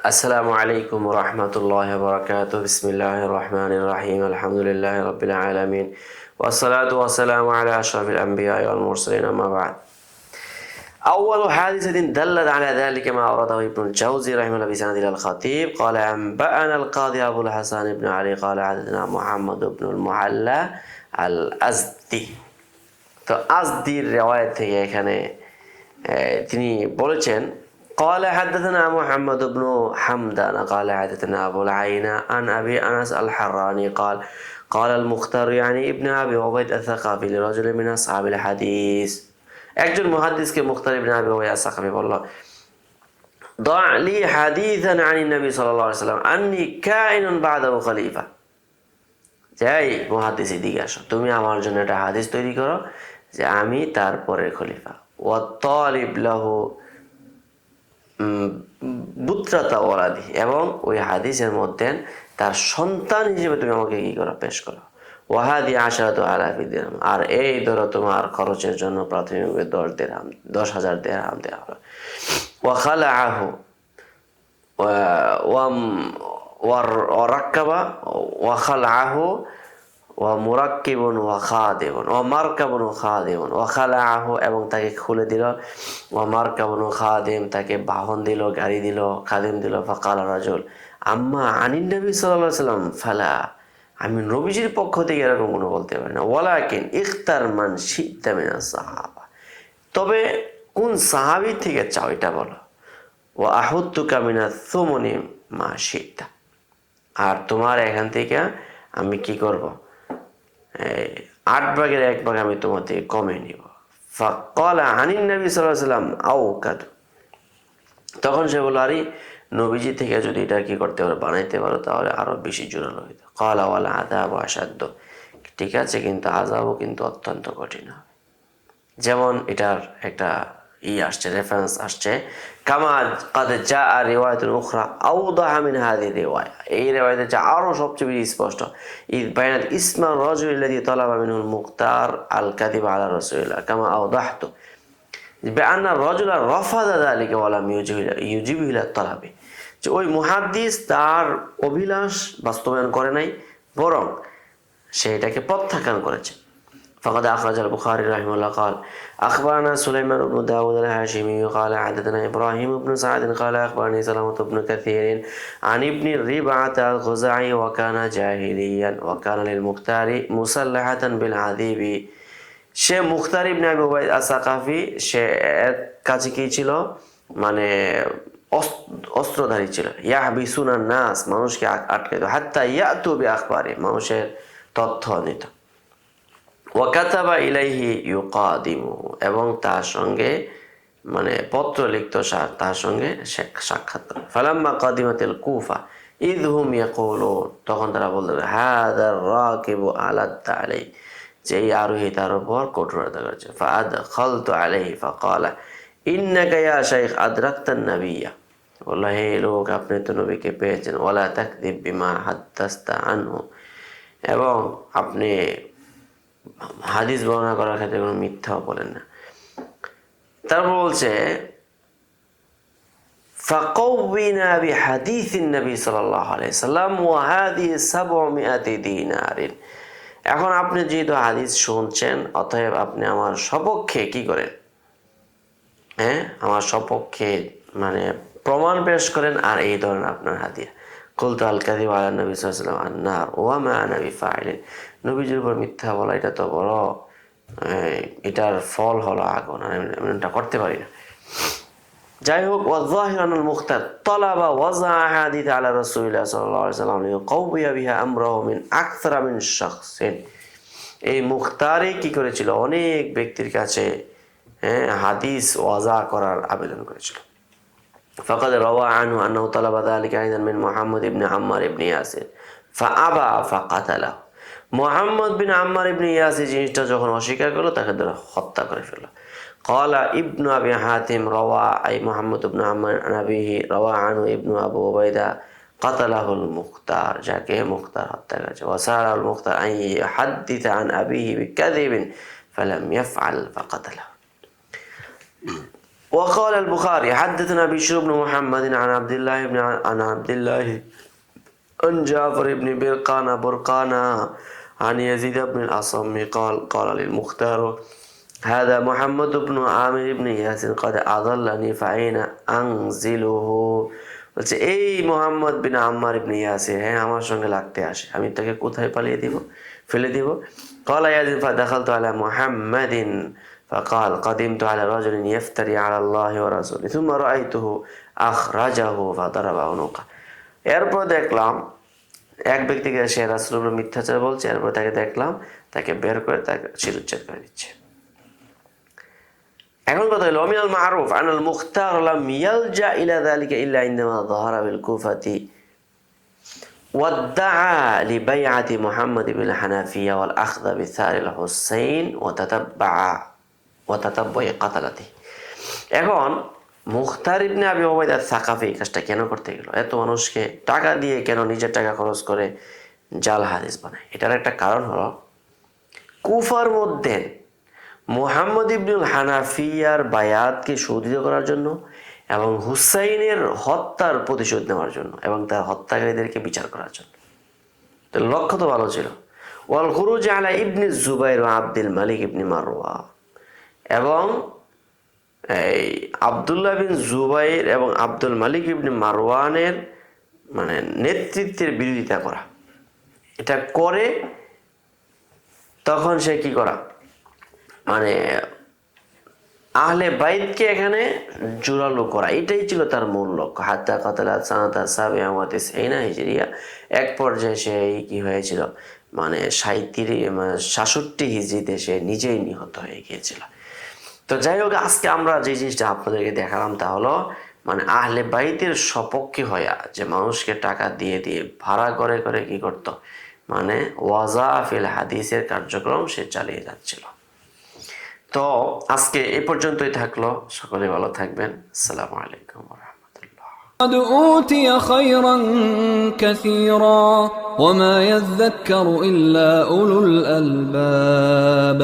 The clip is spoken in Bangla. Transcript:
আসসালামু আলাইকুম ওয়া রাহমাতুল্লাহি ওয়া বারাকাতুহু। বিসমিল্লাহির রহমানির রহিম। আলহামদুলিল্লাহি রাব্বিল আলামিন। ওয়াসসালাতু ওয়াসসালামু আলা আশরাফিল আমবিয়াই ওয়াল মুরসালিন, আম্মা বা'দ। أول حادثة دلت على ذلك ما أورده ابن الجوزي رحمه الله بسند الخطيب قال أنبأنا القاضي أبو الحسن بن علي قال حدثنا محمد بن المعلى الأزدي। তো আজদির রিওয়ায়াত থেকে এখানে তিনি বলেছেন قال حدثنا محمد بن حمدان قال حدثنا أبو العينة عن أبي أنس الحراني قال قال المختار يعني ابن أبي عبيد الثقفي لرجل من أصحاب الحديث। একজন মুহাদ্দিসকে মুখতার ইবনে আবি উবাইদ আস-সাকাফি বলল, দা লি হাদিসান আনি নবী সাল্লাল্লাহু আলাইহি ওয়াসাল্লাম আন্নী কাইনুন বা'দাহু খলিফা। যাই মুহাদ্দিস, এদিকে আসো, তুমি আমার জন্য একটা হাদিস তৈরি করো যে আমি তারপরে খলিফা। ওয়া তালিব লাহু বুত্রাতা ওয়ালাদি, এবং ওই হাদিসের মধ্যে তার সন্তান হিসেবে তুমি আমাকে কি করো, পেশ করো। ওয়াহাদি আশারাতু আলাফি দিরহাম, আর এই ধরো তোমার খরচের জন্য প্রাথমিকভাবে 10,000 দিরহাম দেওয়া হলো। ওয়া খালাআহু ওয়া রাক্কাবা ওয়া খালাআহু ওয়া মুরাক্কিবুন ওয়া খাদিমুন ওয়া মারকাবুন ওয়া খাদিমুন ওয়া খালাআহু, এবং তাকে খুলে দিল। ওয়া মারকাবুন ওয়া খাদিম, তাকে বাহন দিল, গাড়ি দিল, খাদিম দিল। ফাকাল রাজুল আম্মা আনিন নবী সাল্লাল্লাহু আলাইহি ওয়াসাল্লাম ফালা, আমি নবীজির পক্ষ থেকে এরকম কোনো বলতে পারি না। ওয়ালাকিন ইখতার মান শি'তা মিনাস সাহাবা, তবে কোন সাহাবী থেকে চাও এটা বলো। ওয়া আহুত্তুকা মিনাস সুমুনি মা শি'তা, আর তোমার এখান থেকে আমি কি করব, 8 ভাগের 1 ভাগ আমি তোমার থেকে কমে নিব। ফাকালা আনিন নবী সাল্লাল্লাহু আলাইহি ওয়াসাল্লাম আওকাদ, তখন সে বলল, আরে নবীজি থেকে যদি এটা কি করতে পারো, বানাইতে পারো, তাহলে আরো বেশি জোরালো হইত। ক্বালা ওয়াল আযাবু আশাদ্দ, ঠিক আছে, কিন্তু আযাবও কিন্তু অত্যন্ত কঠিন হবে। যেমন এটার একটা আসছে, রেফারেন্স আসছে, কামা কাদ জাআ রিওয়ায়াতুন উখরা আওদাহা মিন হাযিহি রিওয়ায়া, এই রিওয়ায়াতে যা আরো সবচেয়ে বেশি স্পষ্ট। ইয বায়ানাত ইসমা রাজুল আল্লাযী তালাবা মিনহুল মুখতার আল কাযিব আলা রাসূলিল্লাহ কামা আওদাহতু বিআন্না রাজুলা রাফাদা যালিকা ওয়া লাম ইউজিবু ইলা তালাবি, যে ওই মুহাদ্দিস তার অভিলাষ বাস্তবায়ন করে নাই, বরং সে এটাকে প্রত্যাখ্যান করেছে। فقد أخرج البخاري رحمه الله قال أخبرنا سليمان بن داود الهاشمي قال حدثنا إبراهيم بن سعد قال أخبرني سلمة بن كثير عن ابن ربعة الخزاعي وكان جاهليا وكان للمختار مسلحة بالعذيب। সে মুখতার ইবনে আবি উবাইদ আস-সাকাফি, সে এর কাছে কি ছিল, মানে অস্ত্রধারী ছিল। ইয়াহবিসুনান নাস, মানুষকে আটকে দিত। হাত্তা ইয়াতু বিআখবারি, মানুষের তথ্য নিত। ওয়াকাতাবা ইলাইহি ইউকাদিমু, এবং তার সঙ্গে মানে পত্র লিখত, তার সঙ্গে সাক্ষাৎ করে। ফালাম্মা কাদিমাতিল কুফা ইযহুম ইয়াকুলুন, তখন তারা বলতে, হাযার রাকিবু আলাদ্দা আলাইহি, যে এই আরোহী তার উপর কঠোরতা করেছে। ফাআদখালতু আলাইহি ফাকালা ইন্নাকা ইয়া শাইখ আদরাকতান নাবিয়্যা, বলল, হে লোক, আপনি তো নবীকে পেয়েছেন। ওয়ালা তাকযিব বিমা হাদ্দাসতা আনহু, এবং আপনি হাদিস বর্ণনা করার ক্ষেত্রে কোনো মিথ্যাও বলেন না। তারপর বলছে ফাকাউবিনা বিহাদিসিন নবী সাল্লাল্লাহু আলাইহি সাল্লাম ওয়া হাদিহি 700 দিনারিন, এখন আপনি যেহেতু হাদিস শুনছেন, অতএব আপনি আমার সপক্ষে কি করেন, আমার সপক্ষে মানে প্রমাণ পেশ করেন, আর এই ধরনের আপনার হাদিয়া। কুলতু আল কাযিবু আলা নবী সাল্লাল্লাহু আলাইহি ওয়াসাল্লাম আন-নার ওয়া মা আনা বিফাইলিন, নবীজির উপর মিথ্যা বলা এটা তো বড়, এটার ফল হলো আগুন, আমি এটা করতে পারি না। যাই হোক, ওয়াযাহির আনুল মুখতার তালাবা ওয়াজা হাদিস আলা রাসূলিল্লাহ সাল্লাল্লাহু আলাইহি ওয়াসাল্লাম লিয়াকাউবিয়া বিহা আমরাহু মিন আকসারা মিন শাখসিন, এই মুখতারে কি করেছিল, অনেক ব্যক্তির কাছে হাদিস ওয়াজা করার আবেদন করেছিল। ফাকাদ রাওয়া আনহু আন্নাহু তালাবা যালিকা আইদান মিন মুহাম্মদ ইবনে আম্মার ইবনে ইয়াসির ফাআবা ফাকাতালাহু, মুহাম্মদ বিন আম্মার ইবনে ইয়াসির জিনিসটা যখন অস্বীকার করলো, তাকে ধরে হত্যা করে ফেলল। ক্বালা ইবনু আবি হাতিম রাওয়া আই মুহাম্মদ ইবনে আম্মার আন আবিহি রাওয়া আনহু ইবনু আবু উবাইদা কাতালাহুল মুখতার, যাকে মুখতার হত্যা করেছে। ওয়াসারাল মুখতার আন ইউহাদ্দিসা আন আবিহি বিকাযিবিন ফালাম ইয়াফআল ফাকাতালাহু। وقال البخاري حدثنا بشر بن محمد عن عبد الله عن جعفر بن برقانة عن يزيد بن الأصم قال للمختار هذا محمد بن عامر بن ياسين قد أضلني فأين أنزله বলছে এই মোহাম্মদ বিন আম্মার ইবনে ইয়াসির হ্যাঁ আমার সঙ্গে লাগতে আসে, আমি তাকে কোথায় ফেলে দিব? قال يزيد فدخلت على محمد فقال قدمت على رجل يفتري على الله ورسوله ثم رأيته أخرجه فضرب عنقه। এরপর দেখলাম এক ব্যক্তিকে সে রাসূলের উপর মিথ্যাচার বলছে, এরপর তাকে দেখলাম তাকে বের করে তাকে শিরোচ্ছেদ করে দিচ্ছে। এখন কথা হলো মিনাল মারুফ আনাল মুখতার লাম ইয়ালজা ইলা যালিকা ইল্লা ইনমা যাহারা বিল কুফাতি ওয়াদআ লিবাইআতি মুহাম্মদ বিন হানাফিয়া ওয়াল আখযা বিসারিল হুসাইন ওয়া তাতাব্বুই কাতালাতি। এখন মুখতার ইবনে আবি উবাইদা সাকাফি কাজটা কেন করতে গেল? এত মানুষকে টাকা দিয়ে কেন নিজের টাকা খরচ করে জাল হাদিস বানায়? এটার একটা কারণ হলো কুফার মধ্যে মুহাম্মদ ইবনুল হানাফিয়ার বায়াতকে সুদৃঢ় করার জন্য এবং হুসাইনের হত্যার প্রতিশোধ নেওয়ার জন্য এবং তার হত্যাকারীদেরকে বিচার করার জন্য। তো লক্ষ্য তো ভালো ছিল। ওয়াল খুরুজ আলা ইবনে জুবাইর ওয়া আব্দুল মালিক ইবনে মারওয়ান, এবং এই আব্দুল্লাহ বিন জুবাইর এবং আব্দুল মালিক ইবনে মারওয়ানের মানে নেতৃত্বের বিরোধিতা করা। এটা করে তখন সে কি করা, মানে আহলে বাইতকে এখানে জোরালো করা, এটাই ছিল তার মূল লক্ষ্য। হাত্তা কাতালা সানাতা সাবিয়া ওয়া তিসঈনা হিজরিয়া, এক পর্যায়ে সে কি হয়েছিল, মানে 67 হিজরিতে সে নিজেই নিহত হয়ে গিয়েছিল। তো যাই হোক, আজকে আমরা যে জিনিসটা আপনাদেরকে দেখালাম তা হলো মানে আহলে বাইতের সপক্ষে হইয়া যে মানুষকে টাকা দিয়ে ভাড়া করে কি করত, মানে ওয়াজাফিল হাদিসের কার্যক্রম সে চালিয়ে যাচ্ছিল। তো আজকে এ পর্যন্তই থাকলো, সকলে ভালো থাকবেন। আসসালামু আলাইকুম ওয়া রাহমাতুল্লাহ। قد أوتي خيرا كثيرا وما يذكر إلا أولو الألباب।